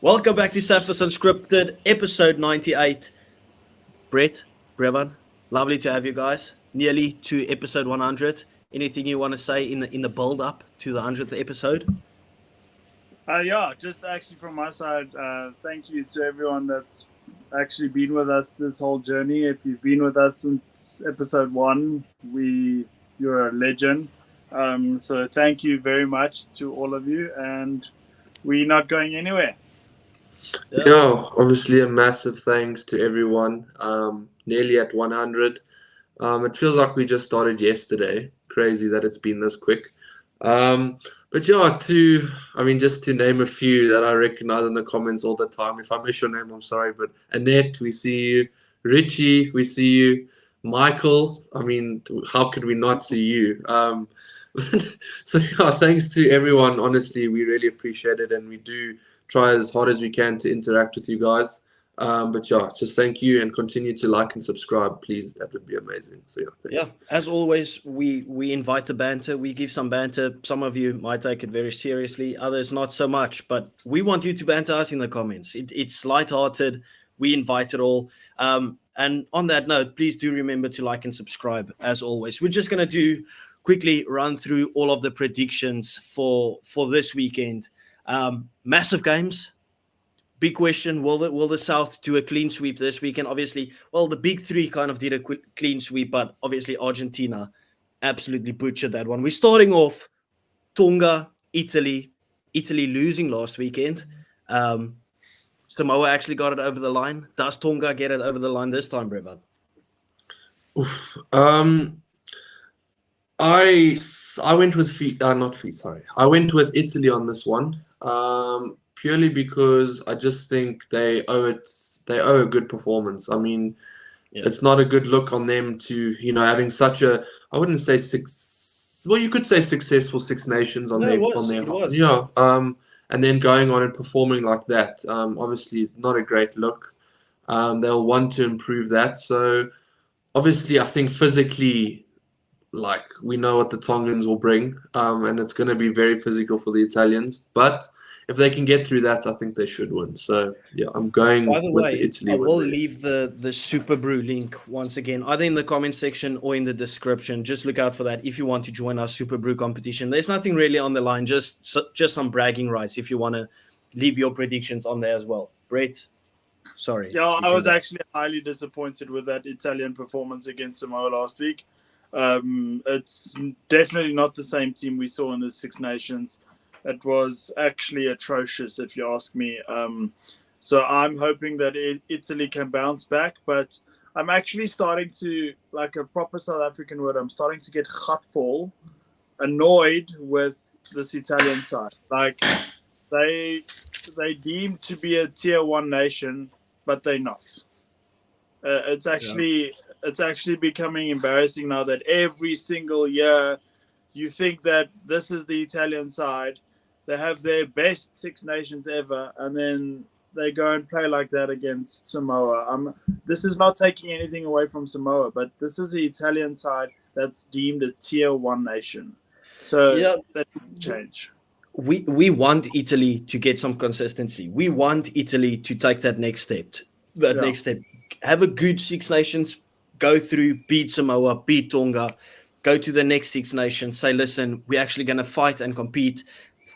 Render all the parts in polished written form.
Welcome back to SA Unscripted, episode 98. Brett, Brevan, lovely to have you guys. Nearly to episode 100. Anything you want to say in the build up to the 100th episode? Yeah, just actually from my side, thank you to everyone that's actually been with us this whole journey. If you've been with us since episode 1, you're a legend. So thank you very much to all of you, and we're not going anywhere. Yeah, obviously a massive thanks to everyone. Nearly at 100. It feels like we just started yesterday. Crazy that it's been this quick. But yeah, just to name a few that I recognize in the comments all the time. If I miss your name, I'm sorry. But Annette, we see you. Richie, we see you. Michael, how could we not see you? So yeah, thanks to everyone. Honestly, we really appreciate it, and we do try as hard as we can to interact with you guys. But yeah, just thank you, and continue to like and subscribe, please. That would be amazing. So yeah, thanks. Yeah, as always, we invite the banter. We give some banter. Some of you might take it very seriously, others not so much. But we want you to banter us in the comments. It's lighthearted. We invite it all. And on that note, please do remember to like and subscribe. As always, we're just gonna quickly run through all of the predictions for this weekend. Massive games. Big question, will the South do a clean sweep this weekend? Obviously, well, the big three kind of did a clean sweep, but obviously Argentina absolutely butchered that one. We're starting off Tonga, Italy losing last weekend. Samoa actually got it over the line. Does Tonga get it over the line this time, Brevan? I went with I went with Italy on this one. Purely because I just think they owe a good performance. It's not a good look on them to, having such a, I wouldn't say you could say successful Six Nations on their. Yeah. And then going on and performing like that, obviously not a great look. They'll want to improve that. So obviously I think physically, we know what the Tongans will bring, and it's going to be very physical for the Italians, but if they can get through that, I think they should win. So, yeah, I'm going with the Italy win. I will leave the SUPERBRU link once again, either in the comment section or in the description. Just look out for that if you want to join our SUPERBRU competition. There's nothing really on the line, just some bragging rights if you want to leave your predictions on there as well. Brett, sorry. Yeah, I was actually highly disappointed with that Italian performance against Samoa last week. It's definitely not the same team we saw in the Six Nations. It was actually atrocious, if you ask me. So I'm hoping that Italy can bounce back, but I'm actually starting to, like a proper South African word, I'm starting to get gatvol, annoyed with this Italian side. They deem to be a tier 1 nation, but they're not. It's actually becoming embarrassing now that every single year you think that this is the Italian side. They have their best Six Nations ever, and then they go and play like that against Samoa. This is not taking anything away from Samoa, but this is the Italian side that's deemed a tier 1 nation. So that should change. We want Italy to get some consistency. We want Italy to take that next step. Next step. Have a good Six Nations, go through, beat Samoa, beat Tonga, go to the next Six Nations, say, listen, we're actually going to fight and compete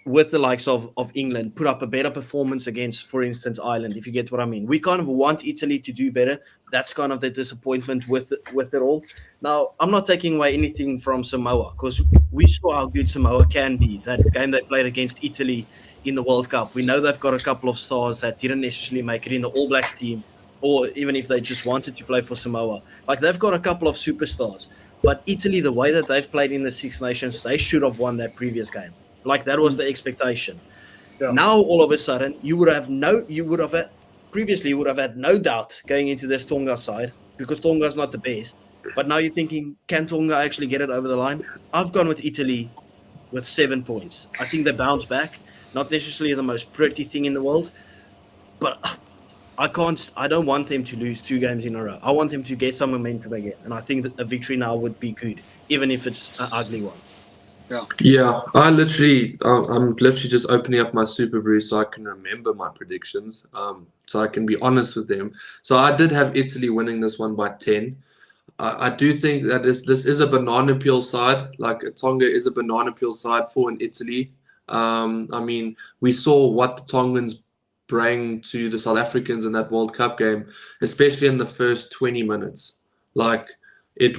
with the likes of England, put up a better performance against, for instance, Ireland, if you get what I mean. We kind of want Italy to do better. That's kind of the disappointment with it all. Now, I'm not taking away anything from Samoa, because we saw how good Samoa can be. That game they played against Italy in the World Cup. We know they've got a couple of stars that didn't necessarily make it in the All Blacks team, or even if they just wanted to play for Samoa. They've got a couple of superstars. But Italy, the way that they've played in the Six Nations, they should have won that previous game. That was the expectation. Yeah. Now, all of a sudden, you would have had no doubt going into this Tonga side, because Tonga's not the best. But now you're thinking, can Tonga actually get it over the line? I've gone with Italy with 7 points. I think they bounce back. Not necessarily the most pretty thing in the world, but I don't want them to lose 2 games in a row. I want them to get some momentum again. And I think that a victory now would be good, even if it's an ugly one. Yeah, I'm literally just opening up my SUPERBRU so I can remember my predictions, so I can be honest with them. So I did have Italy winning this one by 10. I do think that this is a banana peel side. Like Tonga is a banana peel side for in Italy. I mean, we saw what the Tongans bring to the South Africans in that World Cup game, especially in the first 20 minutes. Like we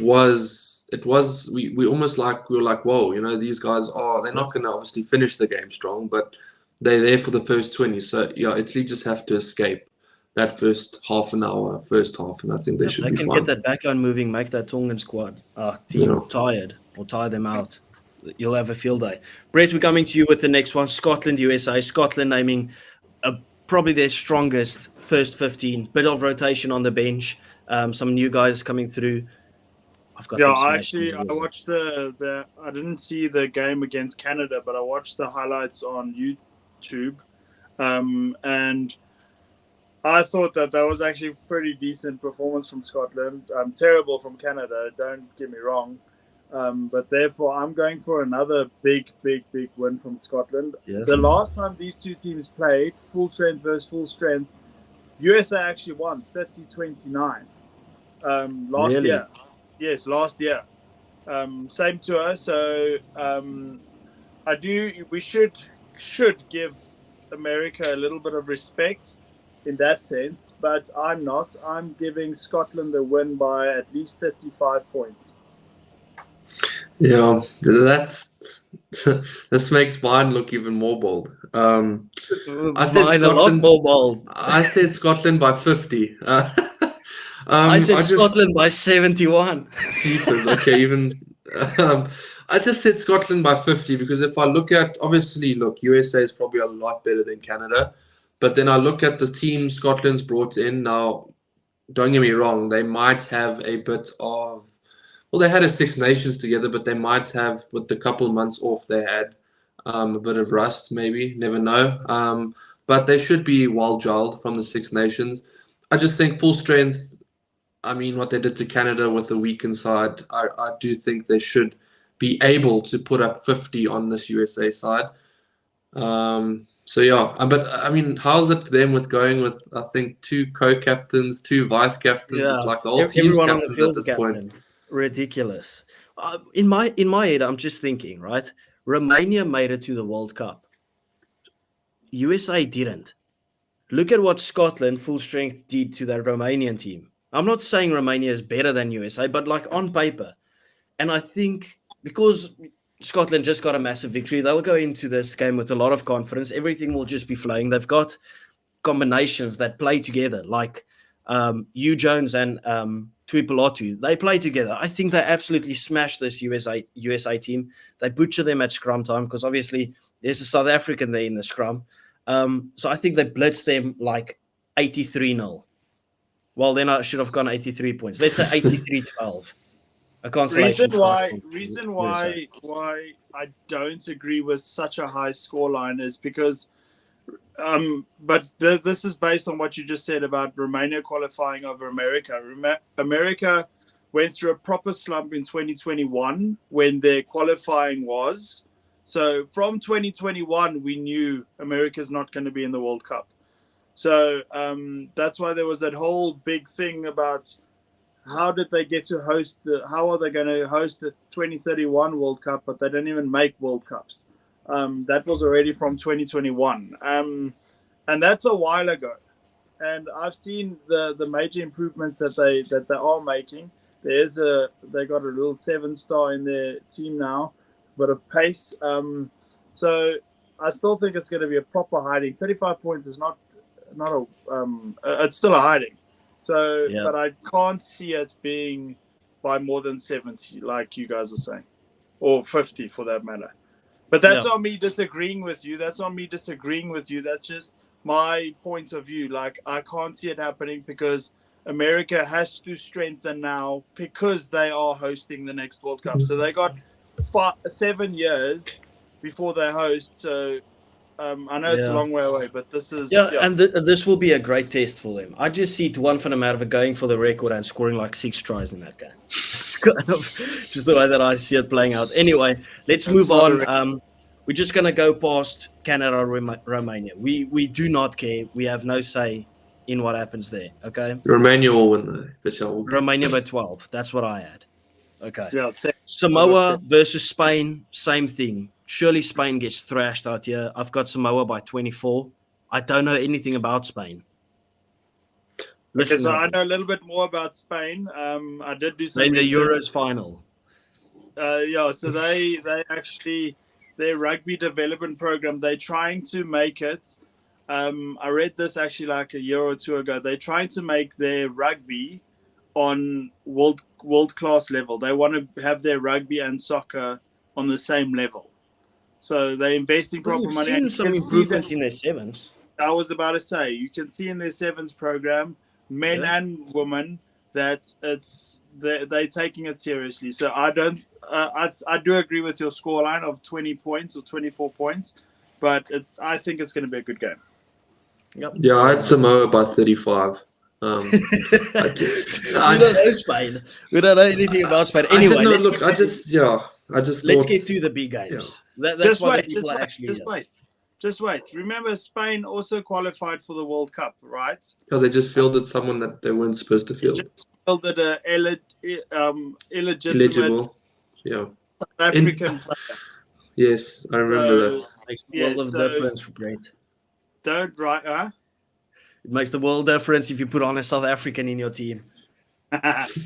almost like we were like, whoa, you know, these guys they're not going to obviously finish the game strong, but they're there for the first 20. So yeah, Italy just have to escape that first half, and I think they should be fine. They can get that backline moving, make that Tongan squad team tired or tire them out. You'll have a field day. Brett, we're coming to you with the next one. Scotland, USA. Scotland naming probably their strongest first 15. Bit of rotation on the bench. Some new guys coming through. I watched the I didn't see the game against Canada, but I watched the highlights on YouTube, and I thought that was actually a pretty decent performance from Scotland. Terrible from Canada, don't get me wrong, but therefore I'm going for another big win from Scotland. Yeah. The last time these two teams played, full strength versus full strength, USA actually won 30-29 last year. Yes, last year. Same to us. So we should give America a little bit of respect in that sense, but I'm not. I'm giving Scotland the win by at least 35 points. Yeah, this makes mine look even more bold. I said Scotland, a lot more bold. I said Scotland by 50. I said Scotland by 71. Jeepers, okay, even I just said Scotland by 50 because if I look at USA is probably a lot better than Canada, but then I look at the team Scotland's brought in now. Don't get me wrong, they might have a bit of they had a Six Nations together, but they might have, with the couple of months off they had, a bit of rust, maybe, never know. But they should be well gelled from the Six Nations. I just think full strength. I mean, what they did to Canada with the weakened side, I do think they should be able to put up 50 on this USA side. So yeah, but I mean, how's it them with going with, I think, 2 co-captains, 2 vice-captains? Yeah. It's like the whole team's captains at this point. Ridiculous. In my head, I'm just thinking, right? Romania made it to the World Cup. USA didn't. Look at what Scotland full strength did to that Romanian team. I'm not saying Romania is better than USA, but like on paper. And I think because Scotland just got a massive victory, they'll go into this game with a lot of confidence. Everything will just be flowing. They've got combinations that play together, like Hugh Jones and Tuipulotu. They play together. I think they absolutely smash this USA team. They butcher them at scrum time because obviously there's a South African there in the scrum. So I think they blitz them like 83-0. Well, then I should have gone 83 points. Let's say 83-12. A consolation. Reason why I don't agree with such a high scoreline is because, but this is based on what you just said about Romania qualifying over America. America went through a proper slump in 2021 when their qualifying was. So from 2021, we knew America's not going to be in the World Cup. So that's why there was that whole big thing about how did they get to host how are they going to host the 2031 World Cup, but they didn't even make World Cups. That was already from 2021. And that's a while ago. And I've seen the major improvements that they are making. They got a little 7-star in their team now, but of pace. So I still think it's going to be a proper hiding. 35 points is not it's still a hiding. So, yeah. But I can't see it being by more than 70, like you guys are saying, or 50 for that matter. But that's not me disagreeing with you. That's just my point of view. Like, I can't see it happening because America has to strengthen now because they are hosting the next World Cup. So they got 7 years before they host. So I know it's a long way away, but this is and this will be a great test for them. I just see Tuan van der Merwe going for the record and scoring like 6 tries in that game. It's kind of just the way that I see it playing out. Anyway, let's move on. We're just going to go past Canada, Romania. We do not care. We have no say in what happens there. Okay. Romania will win. Romania by 12. That's what I had. Okay. Yeah, Samoa versus Spain, same thing. Surely Spain gets thrashed out here. I've got Samoa by 24. I don't know anything about Spain. Okay, so I know a little bit more about Spain. I did do some in the research. Euros final. So they actually, their rugby development program, they're trying to make it. I read this actually like a year or two ago. They're trying to make their rugby on world class level. They want to have their rugby and soccer on the same level. So they're investing proper money. Seen some improvement in their sevens. I was about to say, you can see in their sevens program, men and women, that they're taking it seriously. So I do agree with your scoreline of 20 points or 24 points, but I think it's going to be a good game. Yep. Yeah, I had Samoa by 35. We don't know Spain. We don't know anything about Spain. Anyway, let's get through the big games. Yeah. That's why people are actually. Just wait. Remember, Spain also qualified for the World Cup, right? Oh, they just fielded someone that they weren't supposed to field. They just fielded an illegitimate Illegible. Yeah. South African player. Yes, I remember that. Makes the world of difference, great. Don't write, huh? It makes the world difference if you put on a South African in your team. Yes.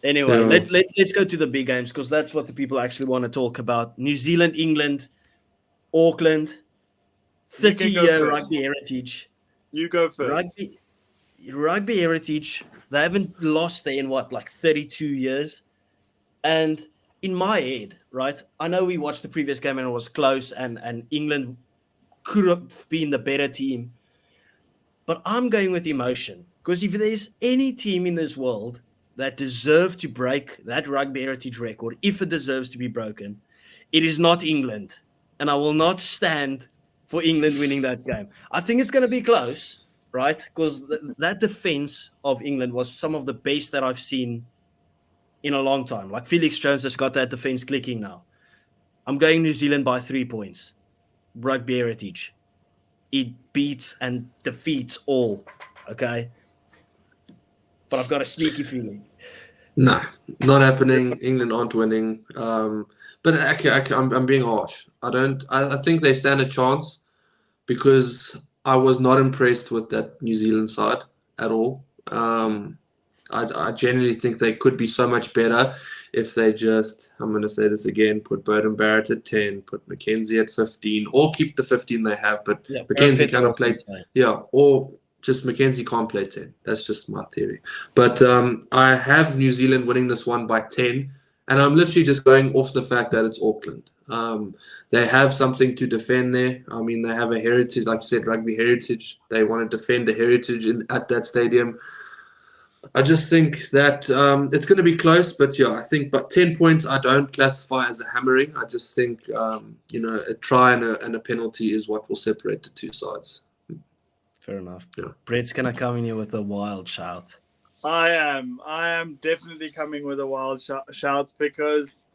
Anyway, let's go to the big games because that's what the people actually want to talk about. New Zealand, England, Auckland, 30-year rugby heritage. You go first. Rugby heritage. They haven't lost there in like 32 years. And in my head, right, I know we watched the previous game and it was close and England could have been the better team. But I'm going with emotion because if there's any team in this world that deserve to break that rugby heritage record, if it deserves to be broken, it is not England. And I will not stand for England winning that game. I think it's going to be close, right? Because that defense of England was some of the best that I've seen in a long time. Like Felix Jones has got that defense clicking now. I'm going New Zealand by 3 points. Rugby heritage. It beats and defeats all, okay? But I've got a sneaky feeling. No, not happening. England aren't winning. But I'm being harsh. I think they stand a chance because I was not impressed with that New Zealand side at all. I genuinely think they could be so much better if they just, I'm going to say this again, put Burton Barrett at 10, put Mackenzie at 15, or keep the 15 they have, but Mackenzie cannot play. Yeah, or just Mackenzie can't play 10. That's just my theory. But I have New Zealand winning this one by 10, and I'm literally just going off the fact that it's Auckland. They have something to defend there. I mean, they have a heritage, like you said, rugby heritage. They want to defend the heritage at that stadium. I just think that it's going to be close, but yeah, I think but 10 points I don't classify as a hammering. I just think, a try and a penalty is what will separate the two sides. Fair enough. Yeah. Brett's going to come in here with a wild shout. I am definitely coming with a wild shout because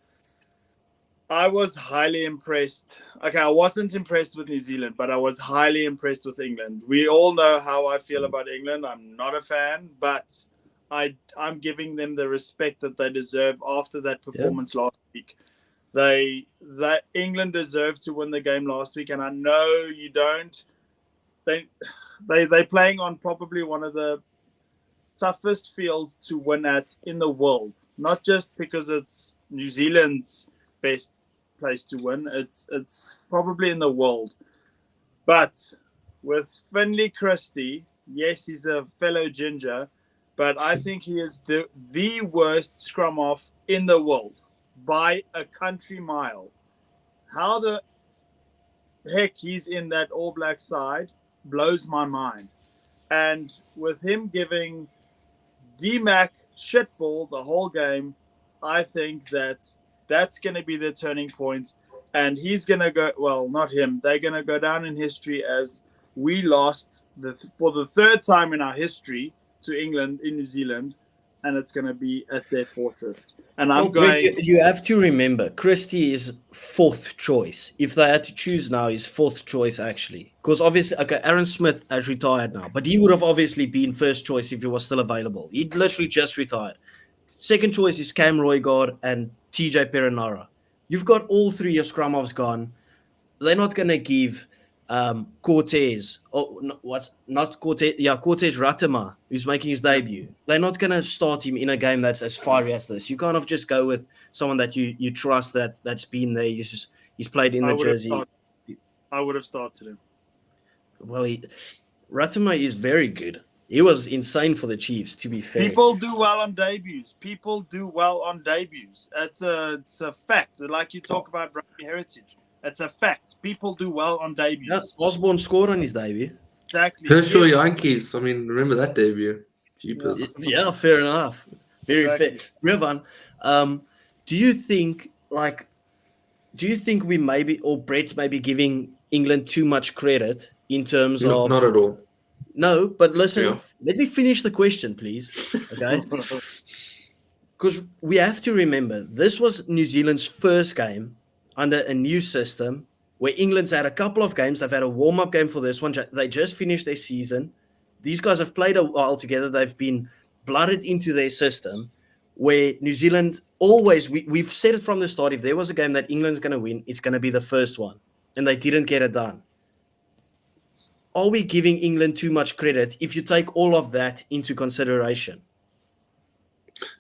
I was highly impressed. Okay, I wasn't impressed with New Zealand, but I was highly impressed with England. We all know how I feel about England. I'm not a fan, but I'm giving them the respect that they deserve after that performance last week. That England deserved to win the game last week, and I know you don't. They're playing on probably one of the toughest fields to win at in the world. Not just because it's New Zealand's best place to win. It's probably in the world. But with Finley Christie, yes, he's a fellow ginger, but I think he is the worst scrum half in the world by a country mile. How the heck he's in that All Black side blows my mind. And with him giving D-Mac shitball the whole game, I think that's going to be the turning point. and he's going to go, well, not him, they're going to go down in history as we lost for the third time in our history to England in New Zealand, and it's going to be at their fortress. And I'm Brett, going... you have to remember, Christie is fourth choice. If they had to choose now, he's fourth choice, actually. Because obviously, okay, Aaron Smith has retired now, but he would have obviously been first choice if he was still available. He literally just retired. Second choice is Cam Roygaard and TJ Perenara. You've got all three your scrum halves gone. They're not going to give Cortez, Cortez Ratama, who's making his debut. They're not going to start him in a game that's as fiery as this. You can't just go with someone that you trust that's been there. He's played in the jersey. I would have started him. Well, Ratama is very good. He was insane for the Chiefs, to be fair. People do well on debuts. It's a fact. Like you talk about rugby heritage. It's a fact. People do well on debuts. Yeah, Osborne scored on his debut. Exactly. Herschel Yankees. I mean, remember that debut? Jeepers. Yeah, fair enough. Very fair. Revan, do you think we maybe, or Brett's maybe giving England too much credit in terms of... Not at all. No, but listen, Let me finish the question, please. Okay? Because we have to remember, this was New Zealand's first game under a new system where England's had a couple of games. They've had a warm-up game for this one. They just finished their season. These guys have played a while together. They've been blooded into their system where New Zealand always, we've said it from the start, if there was a game that England's going to win, it's going to be the first one. And they didn't get it done. Are we giving England too much credit if you take all of that into consideration?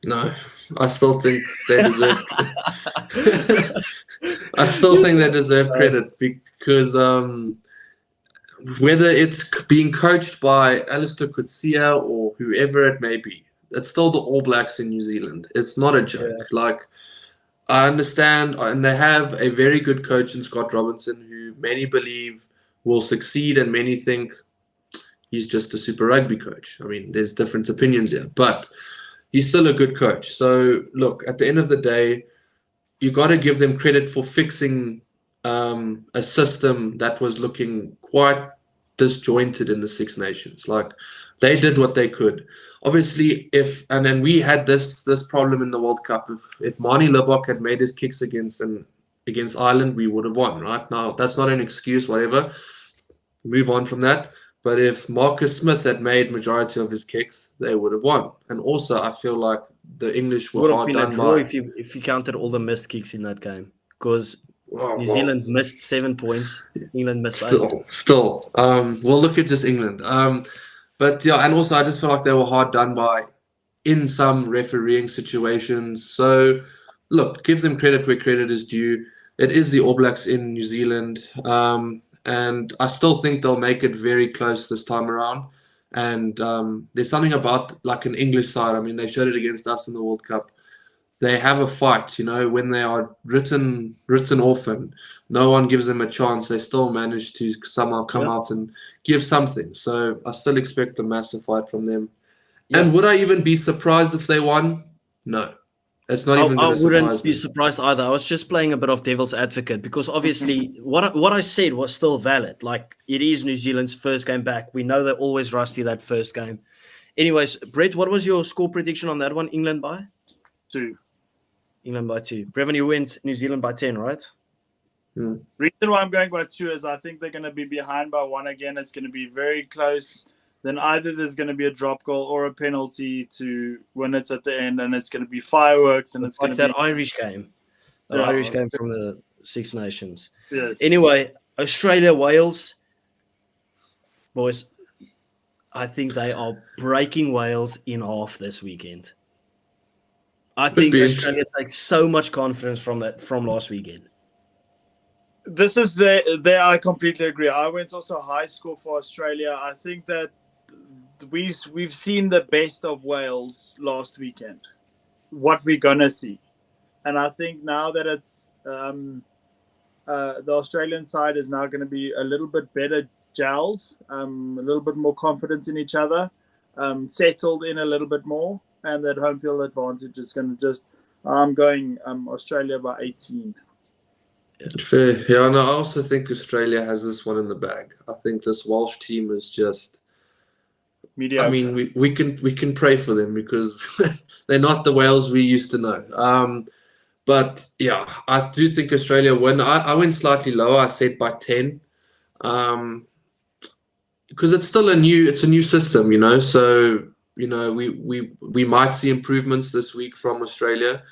No, I still think they deserve. I still think they deserve credit because whether it's being coached by Alistair Coetzee or whoever it may be, it's still the All Blacks in New Zealand. It's not a joke. Yeah. Like, I understand, and they have a very good coach in Scott Robinson, who many believe will succeed, and many think he's just a Super Rugby coach. I mean, there's different opinions here, but he's still a good coach. So, look, at the end of the day, you got to give them credit for fixing a system that was looking quite disjointed in the Six Nations. Like, they did what they could. Obviously, and then we had this problem in the World Cup. If Marnie Libbok had made his kicks against Ireland, we would have won, right? Now, that's not an excuse, whatever. Move on from that. But if Marcus Smith had made majority of his kicks, they would have won. And also, I feel like the English were hard done by. If you counted all the missed kicks in that game, because New Zealand missed 7 points, England missed 8. Still. We'll look at just England. But yeah, and also I just feel like they were hard done by in some refereeing situations. So look, give them credit where credit is due. It is the All Blacks in New Zealand. And I still think they'll make it very close this time around. And there's something about like an English side. I mean, they showed it against us in the World Cup. They have a fight, when they are written off and no one gives them a chance, they still manage to somehow come out and give something. So I still expect a massive fight from them. Yep. And would I even be surprised if they won? No. It's not even I wouldn't be surprised either. I was just playing a bit of devil's advocate because obviously what I said was still valid. Like, it is New Zealand's first game back. We know they're always rusty that first game. Anyways, Brett, what was your score prediction on that one? England by? 2. England by 2. Brevin, you went New Zealand by 10, right? Reason why I'm going by 2 is I think they're going to be behind by 1 again. It's going to be very close. Then either there's going to be a drop goal or a penalty to win it at the end, and it's going to be fireworks. And it's like going that to be Irish game. Irish game from the Six Nations. Yes. Anyway, Australia, Wales. Boys, I think they are breaking Wales in half this weekend. I think Australia takes so much confidence from last weekend. This is there. I completely agree. I went also high score for Australia. I think that we've seen the best of Wales last weekend. What we're gonna see, and I think now that it's the Australian side is now going to be a little bit better gelled, a little bit more confidence in each other, settled in a little bit more, and that home field advantage is going to I'm going Australia by 18. Fair. Yeah, and I also think Australia has this one in the bag. I think this Welsh team is just. Mediocre. I mean, we can pray for them because they're not the Wales we used to know. But yeah, I do think Australia win. I went slightly lower. I said by 10. Because it's still a new system, So we might see improvements this week from Australia,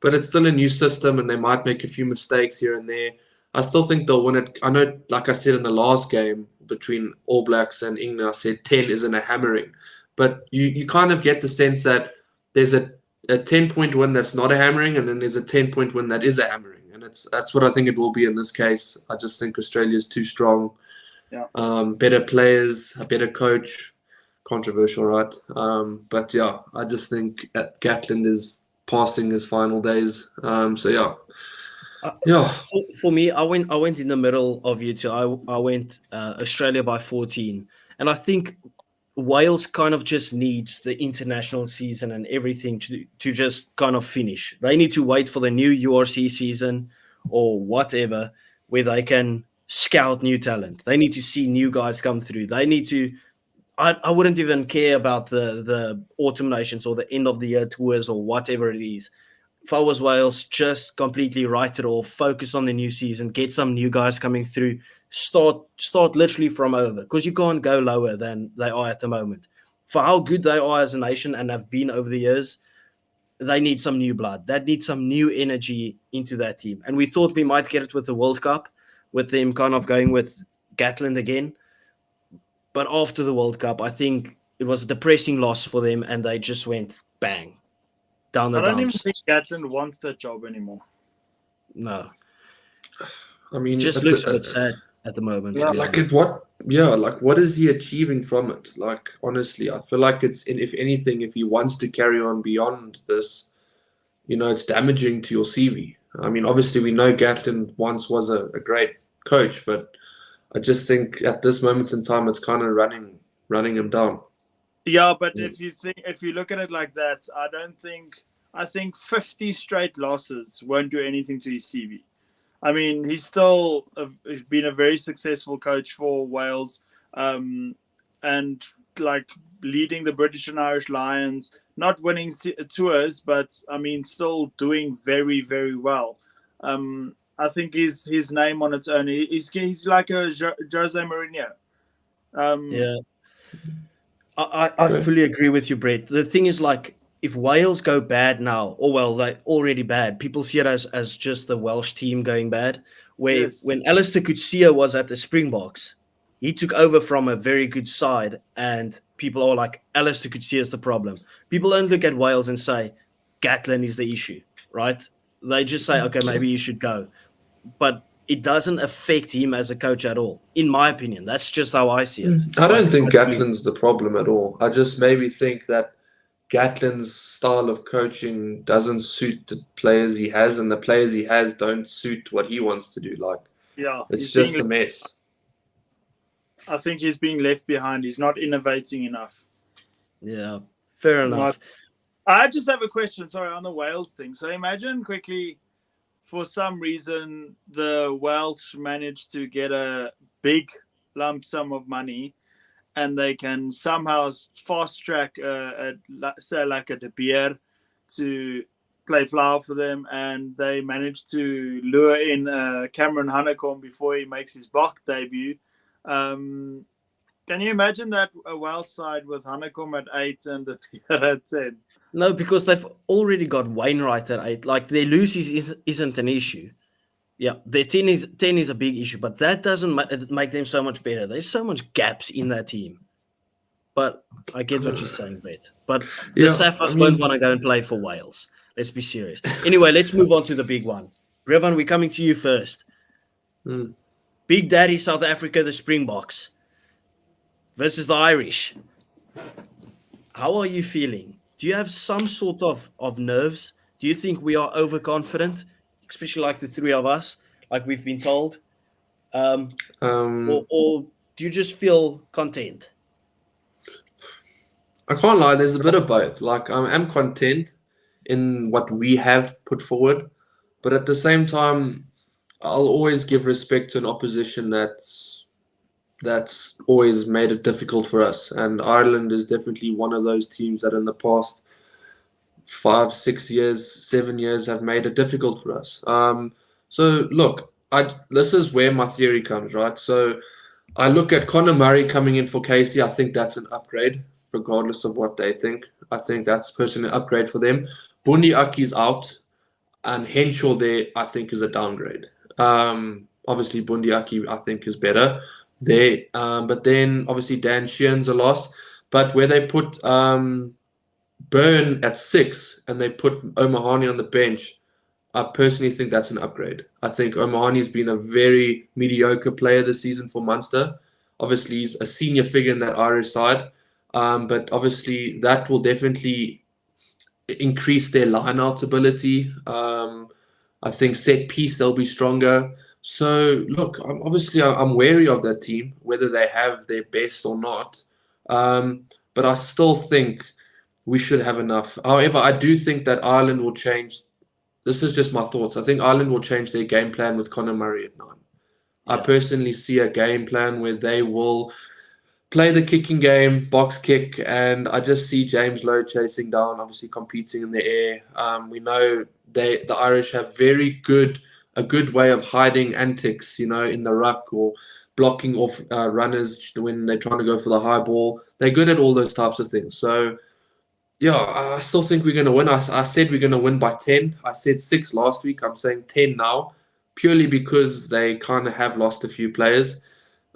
but it's still a new system, and they might make a few mistakes here and there. I still think they'll win it. I know, like I said in the last game between All Blacks and England, I said 10 isn't a hammering, but you kind of get the sense that there's a 10-point win that's not a hammering, and then there's a 10-point win that is a hammering, and that's what I think it will be in this case. I just think Australia is too strong. Yeah. Better players, a better coach. Controversial, right? But yeah, I just think Gatland is passing his final days. So yeah. For me, I went in the middle of you two. I went Australia by 14, and I think Wales kind of just needs the international season and everything to just kind of finish. They need to wait for the new URC season or whatever, where they can scout new talent. They need to see new guys come through. They need to. I wouldn't even care about the autumn nations or the end of the year tours or whatever it is. If I was Wales, just completely write it off, focus on the new season, get some new guys coming through, start literally from over, because you can't go lower than they are at the moment. For how good they are as a nation and have been over the years, they need some new blood. That needs some new energy into that team. And we thought we might get it with the World Cup, with them kind of going with Gatland again. But after the World Cup, I think it was a depressing loss for them, and they just went bang down the dumps. I don't even think Gatland wants that job anymore. No. I mean, just looks a bit sad at the moment. Yeah, what is he achieving from it? Like, honestly, I feel like if anything, if he wants to carry on beyond this, it's damaging to your CV. I mean, obviously, we know Gatland once was a great coach, but I just think at this moment in time, it's kind of running him down. Yeah, but if you look at it like that, I think 50 straight losses won't do anything to his CV. I mean, he's still been a very successful coach for Wales, and like leading the British and Irish Lions, not winning tours, but I mean, still doing very, very well. I think his name on its own. He's like a Jose Mourinho. Yeah, I fully agree with you, Brett. The thing is, like, if Wales go bad now, or well, they're already bad, people see it as just the Welsh team going bad. When Alistair Coetzee was at the Springboks, he took over from a very good side, and people are like, Alistair Coetzee is the problem. People don't look at Wales and say, Gatland is the issue, right? They just say, okay, maybe you should go. But it doesn't affect him as a coach at all, in my opinion. That's just how I see it. I don't think Gatland's the problem at all. I just maybe think that Gatland's style of coaching doesn't suit the players he has, and the players he has don't suit what he wants to do. Like, it's just a mess. I think he's being left behind. He's not innovating enough. Yeah, fair enough. I just have a question, sorry, on the Wales thing. So imagine quickly, for some reason, the Welsh managed to get a big lump sum of money, and they can somehow fast track, say like a De Beer to play flower for them, and they managed to lure in Cameron Honeycomb before he makes his Bach debut. Can you imagine that a Welsh side with Honeycomb at 8 and De Beer at 10? No, because they've already got Wainwright at 8. Like, their losses isn't an issue. Yeah, their 10 is a big issue, but that doesn't make them so much better. There's so much gaps in that team. But I get what you're saying, Brett. But the Saffers won't want to go and play for Wales. Let's be serious. Anyway, let's move on to the big one. Brevan, we're coming to you first. Big Daddy South Africa, the Springboks, versus the Irish. How are you feeling? Do you have some sort of nerves? Do you think we are overconfident, especially like the three of us, like we've been told? Or do you just feel content? I can't lie, there's a bit of both. Like, I am content in what we have put forward, but at the same time, I'll always give respect to an opposition that's always made it difficult for us. And Ireland is definitely one of those teams that in the past 5, 6 years, 7 years have made it difficult for us. So look, this is where my theory comes, right? So I look at Conor Murray coming in for Casey. I think that's an upgrade, regardless of what they think. I think that's personally an upgrade for them. Bundi Aki's out, and Henshaw there, I think, is a downgrade. Obviously, Bundi Aki, I think, is better there. But then, obviously, Dan Sheehan's a loss. But where they put Byrne at 6 and they put O'Mahony on the bench, I personally think that's an upgrade. I think O'Mahony's been a very mediocre player this season for Munster. Obviously, he's a senior figure in that Irish side. But obviously, that will definitely increase their line-out ability. I think set piece, they'll be stronger. So, look, I'm wary of that team, whether they have their best or not. But I still think we should have enough. However, I do think that Ireland will change. This is just my thoughts. I think Ireland will change their game plan with Conor Murray at 9. I personally see a game plan where they will play the kicking game, box kick, and I just see James Lowe chasing down, obviously competing in the air. We know the Irish have a good way of hiding antics, in the ruck or blocking off runners when they're trying to go for the high ball. They're good at all those types of things. So, yeah, I still think we're going to win. I said we're going to win by 10. I said 6 last week. I'm saying 10 now, purely because they kind of have lost a few players.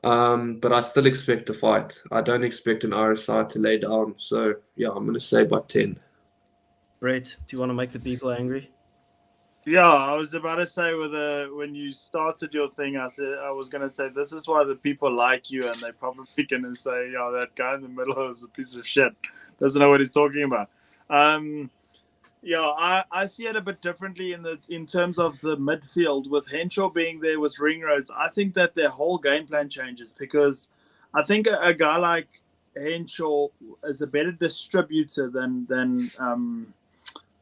But I still expect a fight. I don't expect an Irish side to lay down. So, yeah, I'm going to say by 10. Brett, do you want to make the people angry? Yeah, I was about to say when you started your thing, I was going to say this is why the people like you, and they're probably going to say, yeah, that guy in the middle is a piece of shit. Doesn't know what he's talking about. Yeah, I see it a bit differently in terms of the midfield with Henshaw being there with Ringrose. I think that their whole game plan changes because I think a guy like Henshaw is a better distributor than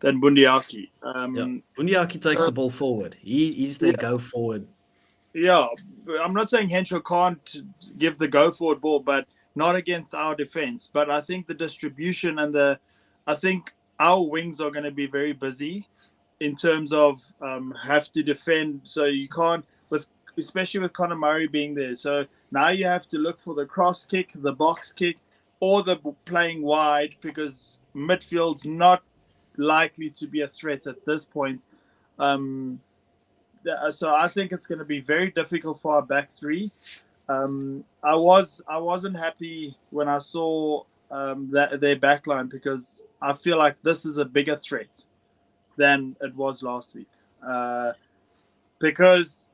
Bundi Aki. Bundi Aki takes the ball forward. He's the go forward. Yeah, I'm not saying Henshaw can't give the go forward ball, but not against our defense. But I think the distribution and I think our wings are going to be very busy in terms of have to defend. So you can't, especially with Conor Murray being there. So now you have to look for the cross kick, the box kick, or the playing wide because midfield's not likely to be a threat at this point. So I think it's going to be very difficult for our back three. I wasn't happy when I saw their backline because I feel like this is a bigger threat than it was last week. Because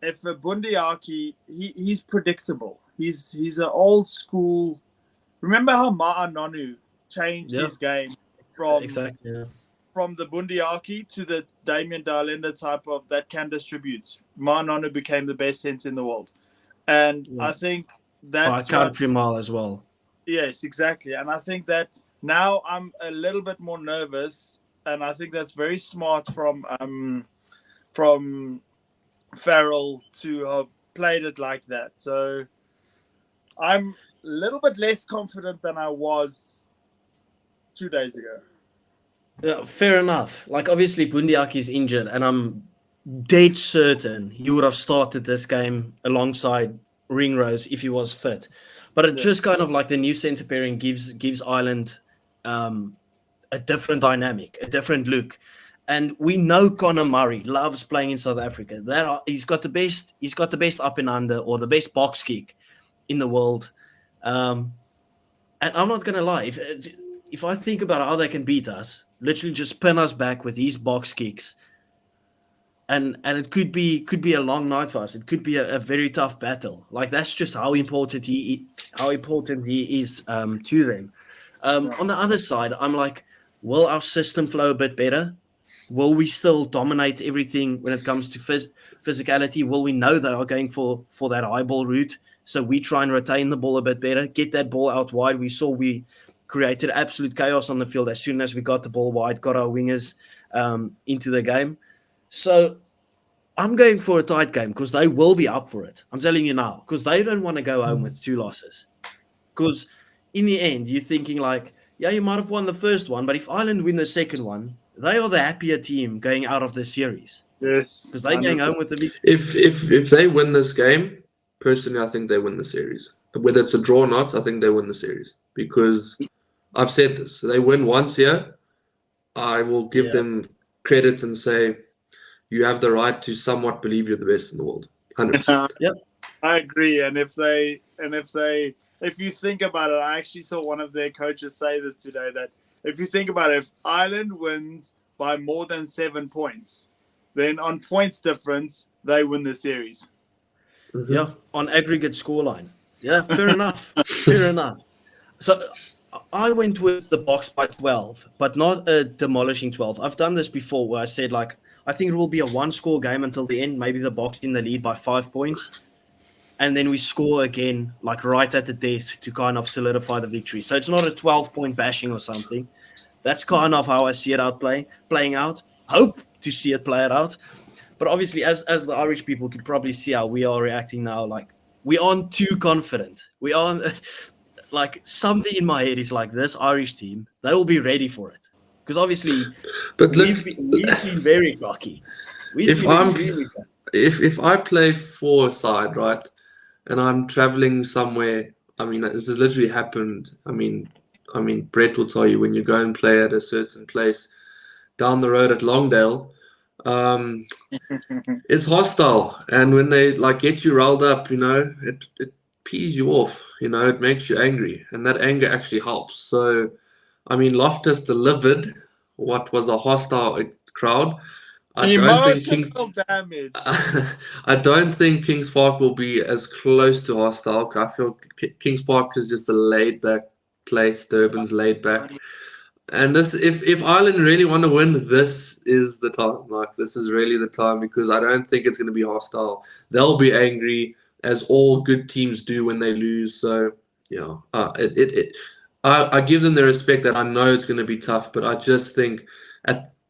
if a Bundi Aki, he's predictable. He's an old school. Remember how Ma'a Nonu changed his game from the Bundi Aki to the Damien Darlenda type of that can distribute. Ma'a Nonu became the best sense in the world. And I think that's country mile as well. Yes, exactly. And I think that now I'm a little bit more nervous, and I think that's very smart from Farrell to have played it like that. So I'm a little bit less confident than I was 2 days ago. Yeah, fair enough. Like obviously Bundi Aki is injured, and I'm dead certain he would have started this game alongside Ringrose if he was fit. But it just kind of like the new centre pairing gives Ireland a different dynamic, a different look. And we know Conor Murray loves playing in South Africa. He's got the best up and under or the best box kick in the world. And I'm not gonna lie, if I think about how they can beat us, literally just pin us back with these box kicks. And it could be a long night for us. It could be a very tough battle. Like that's just how important he is to them. On the other side, I'm like, will our system flow a bit better? Will we still dominate everything when it comes to physicality? Will we know they are going for that high ball route? So we try and retain the ball a bit better, get that ball out wide. We saw we created absolute chaos on the field as soon as we got the ball wide, got our wingers into the game. So I'm going for a tight game because they will be up for it. I'm telling you now, because they don't want to go home with 2 losses. Because in the end, you're thinking like, yeah, you might have won the first one, but if Ireland win the second one, they are the happier team going out of the series. Yes, Because they're going home with the victory. If they win this game, personally, I think they win the series. Whether it's a draw or not, I think they win the series. Because I've said this. They win once here, I will give them credit and say, you have the right to somewhat believe you're the best in the world. 100%. Yep. I agree. And if you think about it, I actually saw one of their coaches say this today, that if you think about it, if Ireland wins by more than 7 points, then on points difference, they win the series. Mm-hmm. Yeah, on aggregate scoreline. Yeah, fair enough. Fair enough. So I went with the Boks by 12, but not a demolishing 12. I've done this before where I said, like, I think it will be a 1-score game until the end. Maybe the Boks in the lead by 5 points. And then we score again, like right at the death to kind of solidify the victory. So it's not a 12-point bashing or something. That's kind of how I see it playing out. Hope to see it play it out. But obviously, as the Irish people could probably see how we are reacting now, like, we aren't too confident. We aren't, like, something in my head is like, this Irish team, they will be ready for it. Because obviously, but we've been very cocky. If I play for a side, right, and I'm traveling somewhere, I mean, this has literally happened. I mean, Brett will tell you, when you go and play at a certain place down the road at Longdale, it's hostile, and when they like get you riled up, it pees you off. It makes you angry, and that anger actually helps. So, I mean, Loftus delivered what was a hostile crowd. I don't think Kings Park will be as close to hostile. I feel Kings Park is just a laid back place. Durban's laid back. And this, if Ireland really want to win, this is the time. Like, this is really the time, because I don't think it's going to be hostile. They'll be angry, as all good teams do when they lose. So yeah, I give them the respect that I know it's going to be tough, but I just think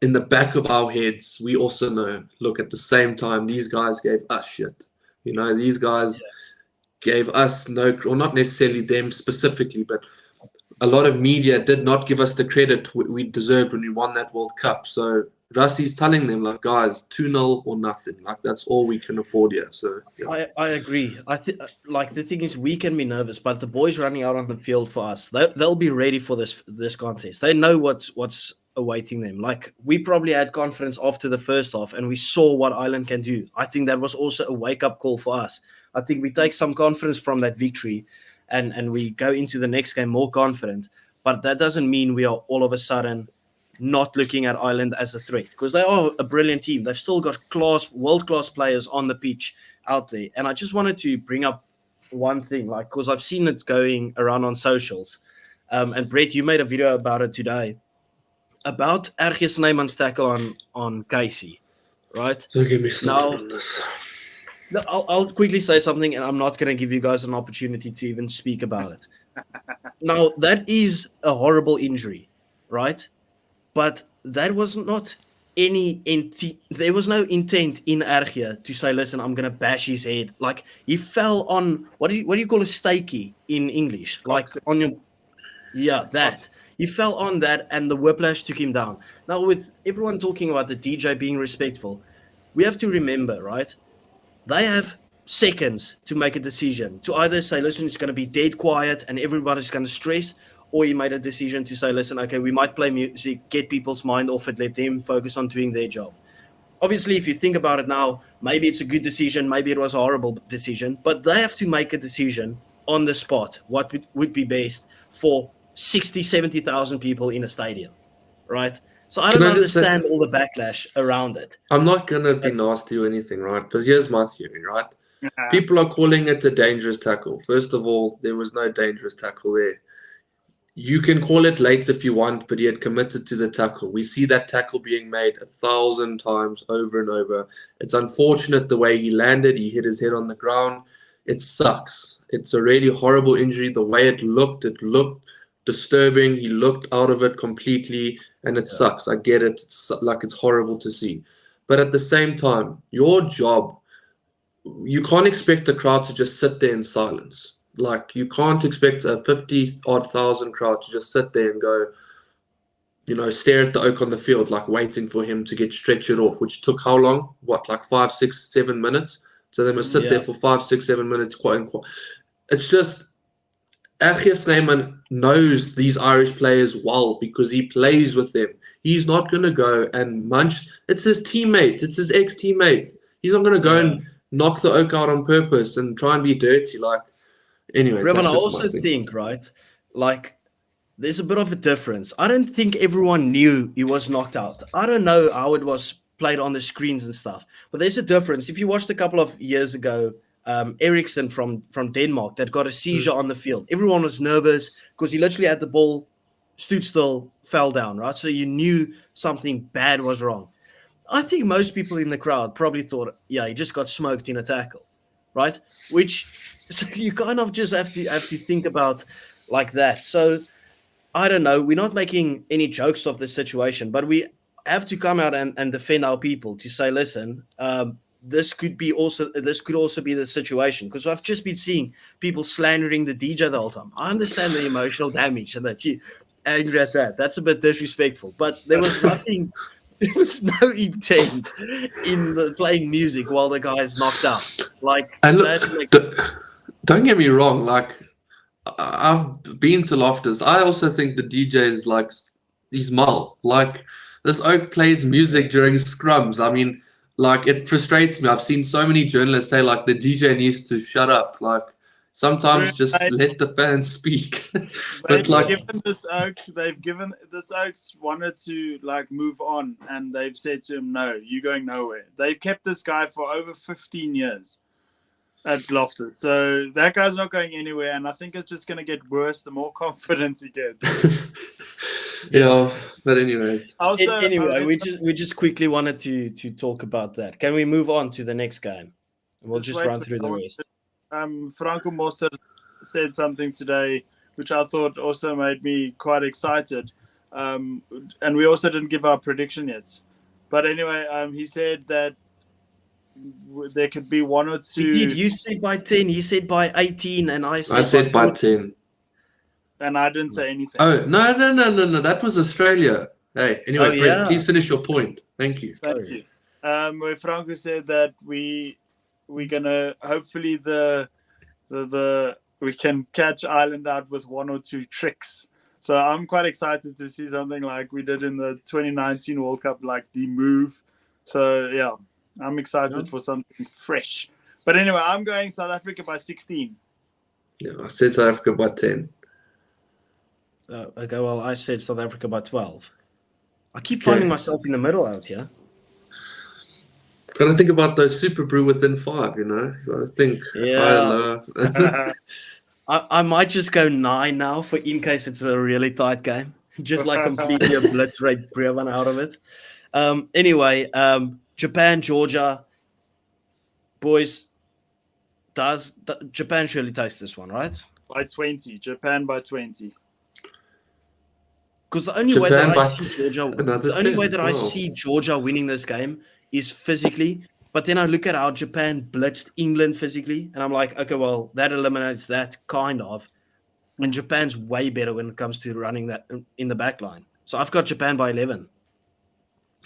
in the back of our heads, we also know, look, at the same time, these guys gave us shit. These guys gave us or not necessarily them specifically, but a lot of media did not give us the credit we deserved when we won that World Cup. So Rusty's telling them, like, guys, 2-0 or nothing. Like, that's all we can afford here. So yeah. I agree. I think, like, the thing is, we can be nervous, but the boys running out on the field for us, they'll be ready for this contest. They know what's awaiting them. Like, we probably had confidence after the first half, and we saw what Ireland can do. I think that was also a wake-up call for us. I think we take some confidence from that victory, and we go into the next game more confident. But that doesn't mean we are all of a sudden not looking at Ireland as a threat, because they are a brilliant team. They've still got world-class players on the pitch out there. And I just wanted to bring up one thing, like, because I've seen it going around on socials. And Brett, you made a video about it today, about Ergie Snyman's tackle on Casey, right? Don't get me started on this. I'll quickly say something, and I'm not going to give you guys an opportunity to even speak about it. Now, that is a horrible injury, right? But that was not there was no intent in Ergie to say, listen, I'm going to bash his head. Like, he fell on, what do you call a stakey in English? Like, on your, that. He fell on that, and the whiplash took him down. Now, with everyone talking about the DJ being respectful, we have to remember, right? They have seconds to make a decision, to either say, listen, it's going to be dead quiet and everybody's going to stress, or he made a decision to say, listen, okay, we might play music, get people's mind off it, let them focus on doing their job. Obviously, if you think about it now, maybe it's a good decision, maybe it was a horrible decision, but they have to make a decision on the spot, what would be best for 60, 70,000 people in a stadium, right? So I don't understand all the backlash around it. I'm not going to be nasty or anything, right? But here's my theory, right? People are calling it a dangerous tackle. First of all, there was no dangerous tackle there. You can call it late if you want, but he had committed to the tackle. We see that tackle being made 1,000 times over and over. It's unfortunate the way he landed. He hit his head on the ground. It sucks. It's a really horrible injury. The way it looked disturbing. He looked out of it completely, and it sucks. I get it. It's horrible to see. But at the same time, your job, you can't expect the crowd to just sit there in silence. Like, you can't expect a 50-odd thousand crowd to just sit there and go, stare at the oak on the field, like waiting for him to get stretchered off, which took how long? What, like 5, 6, 7 minutes? So they must sit there for 5, 6, 7 minutes. It's just, Achia Snyman knows these Irish players well because he plays with them. He's not going to go and munch. It's his teammates. It's his ex-teammates. He's not going to go and knock the oak out on purpose and try and be dirty. Like, anyways, Revan, I also think, right, like, there's a bit of a difference. I don't think everyone knew he was knocked out. I don't know how it was played on the screens and stuff, but there's a difference. If you watched a couple of years ago, Eriksson from Denmark that got a seizure on the field, everyone was nervous because he literally had the ball, stood still, fell down, right? So you knew something bad was wrong. I think most people in the crowd probably thought, he just got smoked in a tackle, right? So you kind of just have to think about like that. So I don't know. We're not making any jokes of the situation, but we have to come out and defend our people to say, listen, this could also be the situation, because I've just been seeing people slandering the DJ the whole time. I understand the emotional damage and that you angry at that. That's a bit disrespectful, but there was nothing. There was no intent in playing music while the guy is knocked out. Like, and look, don't get me wrong. Like, I've been to Loftus. I also think the DJ is like, he's mal. Like, this oak plays music during scrums. I mean, like, it frustrates me. I've seen so many journalists say, like, the DJ needs to shut up. Like, sometimes just let the fans speak. But given this Oaks wanted to like move on, and they've said to him, no, you're going nowhere. They've kept this guy for over 15 years at Loftus. So that guy's not going anywhere, and I think it's just going to get worse the more confidence he gets. Yeah, but anyways. Anyway, we just quickly wanted to talk about that. Can we move on to the next game? We'll just run through the rest. Franco Moster said something today which I thought also made me quite excited. And we also didn't give our prediction yet. But anyway, he said that there could be one or two. He did. You said by 10, he said by 18, and I said by 10. And I didn't say anything. Oh, no. That was Australia. Hey, anyway, Brent, please finish your point. Thank you. Thank you. Where Franco said that we're gonna hopefully we can catch Ireland out with one or two tricks. So I'm quite excited to see something like we did in the 2019 World Cup, like the move. So yeah, I'm excited for something fresh. But anyway, I'm going South Africa by 16. Yeah, I said South Africa by 10. Okay, well, I said South Africa by 12. I keep finding myself in the middle out here. Got to think about those SUPERBRU within 5, you know. You got to think higher, lower. I might just go 9 now for in case it's a really tight game. Just like completely obliterate Brevan out of it. Anyway, Japan, Georgia. Boys, Japan surely takes this one, right? By 20. Japan by 20. Because the only way that I see Georgia winning this game is physically. But then I look at how Japan blitzed England physically, and I'm like, okay, well, that eliminates that kind of. And Japan's way better when it comes to running that in the back line. So I've got Japan by 11.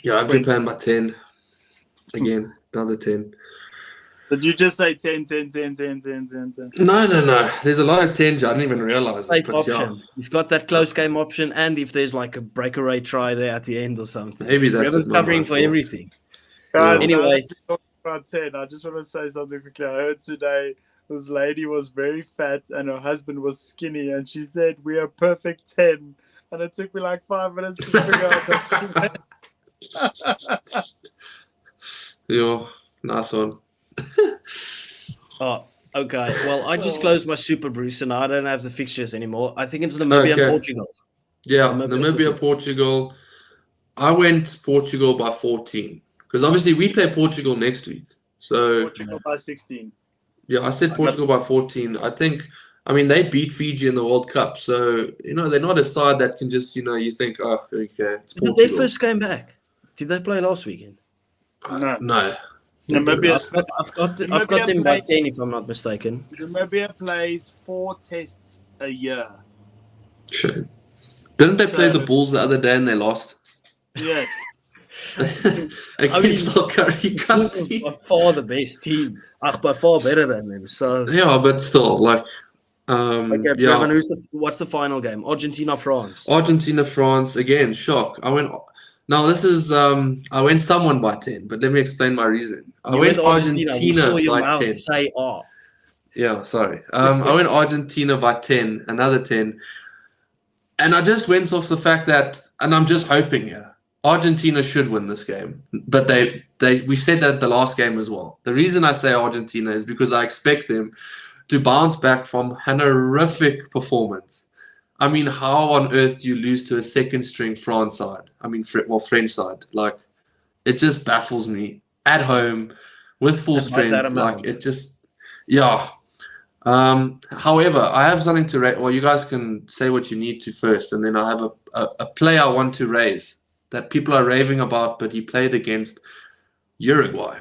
Yeah, I've Japan by 10. Again, another 10. Did you just say 10? No. There's a lot of 10s. I didn't even realize it. Option. Yeah. You've got that close game option, and if there's like a breakaway try there at the end or something. Maybe that's covering for everything. Guys, anyway, about 10. I just want to say something quickly. I heard today this lady was very fat and her husband was skinny, and she said, "We are perfect 10." And it took me like 5 minutes to figure out that she meant. Yeah, nice one. Oh, okay. Well, I just closed my SUPERBRU, so now I don't have the fixtures anymore. I think it's Namibia and Portugal. Yeah, Namibia, Portugal. I went Portugal by 14 because obviously we play Portugal next week. So Portugal by 16. Yeah, I said Portugal by 14. I mean, they beat Fiji in the World Cup, so they're not a side that can just you think, oh, okay, it's Portugal. Did their first game back? Did they play last weekend? No. No. Namibia I've got them by 10 if I'm not mistaken. Namibia plays 4 tests a year. Sure. Didn't they play the Bulls the other day and they lost? Yes. Against Bulgaria. Bulls is by far the best team. By far better than them. So yeah, but still, like, okay, yeah. Brevin, what's the final game? Argentina, France. Argentina, France again. Shock. Now this is I went someone by 10, but let me explain my reason. I went Argentina by 10. Say "ah." Yeah, sorry. I went Argentina by 10, another 10. And I just went off the fact that, and I'm just hoping here, Argentina should win this game. But we said that the last game as well. The reason I say Argentina is because I expect them to bounce back from an horrific performance. I mean, how on earth do you lose to a second-string France side? I mean, French side. Like, it just baffles me. At home, with full strength, like, it just, yeah. However, I have something to raise. Well, you guys can say what you need to first, and then I have a play I want to raise that people are raving about, but he played against Uruguay.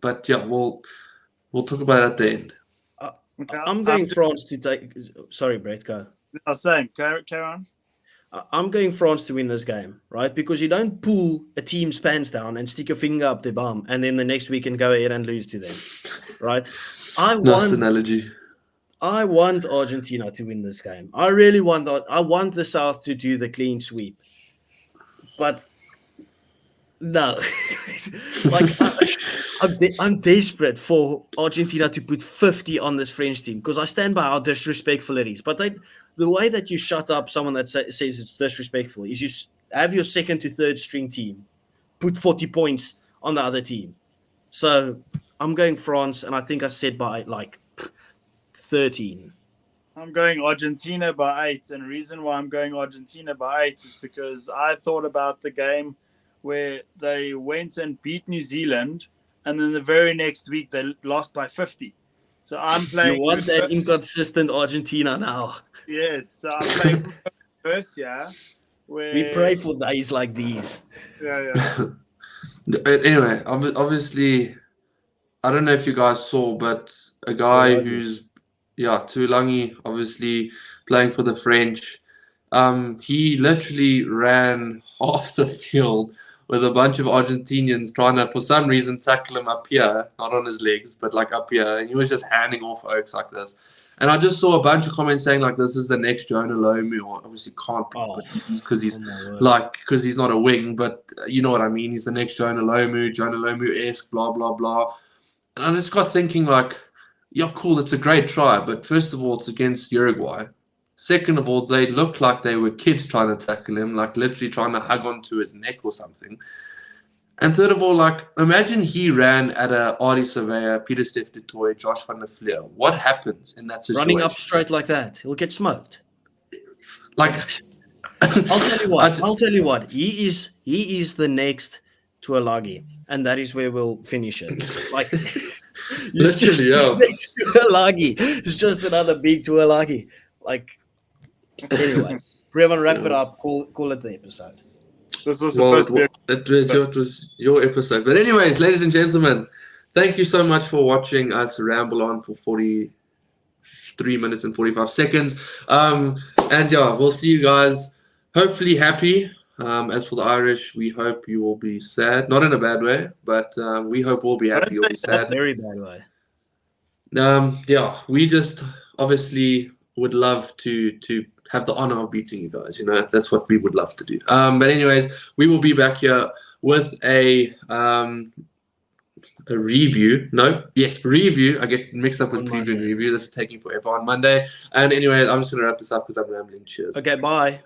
But yeah, we'll talk about it at the end. I'm going France to take. Sorry, Brett, go. Same. Carry on. I'm going France to win this game, right? Because you don't pull a team's pants down and stick your finger up their bum, and then the next week and go ahead and lose to them, right? Nice analogy. I want Argentina to win this game. I really want that. I want the South to do the clean sweep, but no. Like I'm desperate for Argentina to put 50 on this French team because I stand by how disrespectful it is. But the way that you shut up someone that says it's disrespectful is you have your second to third string team put 40 points on the other team. So I'm going France, and I think I said by like 13. I'm going Argentina by 8, and the reason why I'm going Argentina by 8 is because I thought about the game where they went and beat New Zealand, and then the very next week they lost by 50. So I'm playing. You want that inconsistent Argentina now? Yes, so I'm playing first, yeah. We pray for days like these. Yeah. Anyway, obviously, I don't know if you guys saw, but a guy who's Tuilangi, obviously playing for the French. He literally ran half the field with a bunch of Argentinians trying to, for some reason, tackle him up here, not on his legs, but like up here. And he was just handing off oaks like this. And I just saw a bunch of comments saying like, this is the next Jonah Lomu, or obviously can't be because he's not a wing, but you know what I mean. He's the next Jonah Lomu-esque, blah, blah, blah. And I just got thinking like, yeah, cool, it's a great try. But first of all, it's against Uruguay. Second of all, they looked like they were kids trying to tackle him, like literally trying to hug onto his neck or something. And third of all, like, imagine he ran at a Artie Surveyor, Peter Steph du Toit, Josh van der Fleer. What happens in that situation? Running up straight like that, he'll get smoked. Like, I'll tell you what. He is the next Tuilagi, and that is where we'll finish it. Like, literally, yeah. Next Tuilagi. It's just another big Tuilagi. Like, anyway, Brevin, wrap it up. Call it the episode. This was supposed to be. It was your episode. But anyways, ladies and gentlemen, thank you so much for watching us ramble on for 43 minutes and 45 seconds. And yeah, we'll see you guys hopefully happy. As for the Irish, we hope you will be sad. Not in a bad way, but we hope we'll be happy. You'll be sad. Very bad way. Yeah, we just obviously would love to have the honor of beating you guys. You know, that's what we would love to do. But anyways, we will be back here with a review. Review. I get mixed up with preview and review. This is taking forever on Monday. And anyway, I'm just going to wrap this up because I'm rambling. Cheers. Okay, bye.